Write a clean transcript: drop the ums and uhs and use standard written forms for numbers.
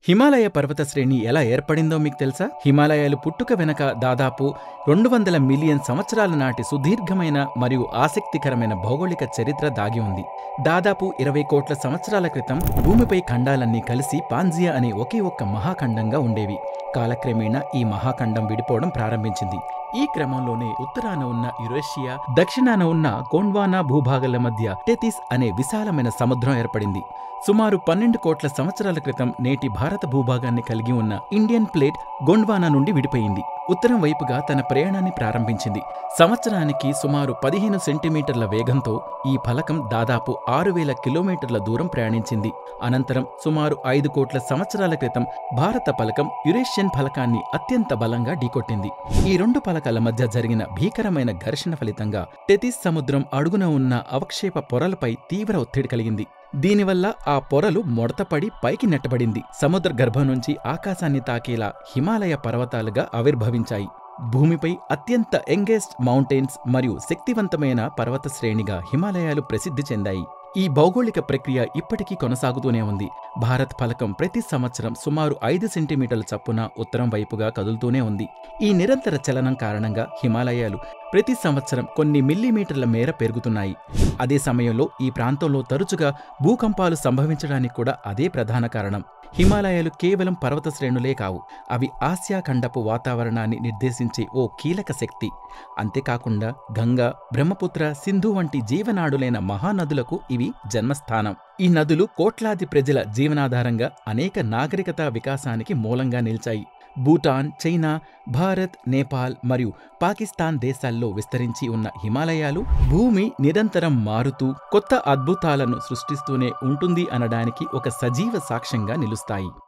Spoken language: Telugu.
హిమాలయ పర్వత శ్రేణి ఎలా ఏర్పడిందో మీకు తెలుసా? హిమాలయాలు పుట్టుక వెనక దాదాపు 200 మిలియన్ సంవత్సరాల నాటి సుదీర్ఘమైన మరియు ఆసక్తికరమైన భౌగోళిక చరిత్ర దాగి ఉంది. దాదాపు 20 కోట్ల సంవత్సరాల క్రితం భూమిపై ఖండాలన్నీ కలిసి పాంజియా అనే ఒకే ఒక్క మహాఖండంగా ఉండేవి. కాలక్రమేణా ఈ మహాఖండం విడిపోవడం ప్రారంభించింది. ఈ క్రమంలోనే ఉత్తరాన ఉన్న యురేషియా, దక్షిణాన ఉన్న గోండ్వానా భూభాగాల మధ్య టెథిస్ అనే విశాలమైన సముద్రం ఏర్పడింది. సుమారు 12 కోట్ల సంవత్సరాల క్రితం నేటి భారత భూభాగాన్ని కలిగి ఉన్న ఇండియన్ ప్లేట్ గోండ్వానా నుండి విడిపోయింది. ఉత్తరం వైపుగా తన ప్రయాణాన్ని ప్రారంభించింది. సంవత్సరానికి సుమారు 15 సెంటీమీటర్ల వేగంతో ఈ ఫలకం దాదాపు 6000 కిలోమీటర్ల దూరం ప్రయాణించింది. అనంతరం సుమారు 5 కోట్ల సంవత్సరాల క్రితం భారత ఫలకం యురేషియన్ ఫలకాన్ని అత్యంత బలంగా ఢీకొట్టింది. ఈ రెండు ఫలకాల మధ్య జరిగిన భీకరమైన ఘర్షణ ఫలితంగా టెథిస్ సముద్రం అడుగున ఉన్న అవక్షేప పొరలపై తీవ్ర ఒత్తిడి కలిగింది. దీనివల్ల ఆ పొరలు ముడతపడి పైకి నెట్టబడింది. సముద్ర గర్భం నుంచి ఆకాశాన్ని తాకేలా హిమాలయ పర్వతాలుగా ఆవిర్భవించాయి. భూమిపై అత్యంత యంగెస్ట్ మౌంటైన్స్ మరియు శక్తివంతమైన పర్వత శ్రేణిగా హిమాలయాలు ప్రసిద్ధి చెందాయి. ఈ భౌగోళిక ప్రక్రియ ఇప్పటికీ కొనసాగుతూనే ఉంది. భారత్ ఫలకం ప్రతి సంవత్సరం సుమారు 5 సెంటీమీటర్ల చప్పున ఉత్తరం వైపుగా కదులుతూనే ఉంది. ఈ నిరంతర చలనం కారణంగా హిమాలయాలు ప్రతి సంవత్సరం కొన్ని మిల్లీమీటర్ల మేర పెరుగుతున్నాయి. అదే సమయంలో ఈ ప్రాంతంలో తరచుగా భూకంపాలు సంభవించడానికి కూడా అదే ప్రధాన కారణం. హిమాలయాలు కేవలం పర్వత శ్రేణులే కావు, అవి ఆసియా ఖండపు వాతావరణాన్ని నిర్దేశించే ఓ కీలక శక్తి. అంతేకాకుండా గంగా, బ్రహ్మపుత్ర, సింధు వంటి జీవనాడులైన మహానదులకు ఇవి జన్మస్థానం. ఈ నదులు కోట్లాది ప్రజల జీవనాధారంగా అనేక నాగరికతా వికాసానికి మూలంగా నిలిచాయి. భూటాన్, చైనా, భారత్, నేపాల్ మరియు పాకిస్తాన్ దేశాల్లో విస్తరించి ఉన్న హిమాలయాలు భూమి నిరంతరం మారుతూ కొత్త అద్భుతాలను సృష్టిస్తూనే ఉంటుంది అనడానికి ఒక సజీవ సాక్ష్యంగా నిలుస్తాయి.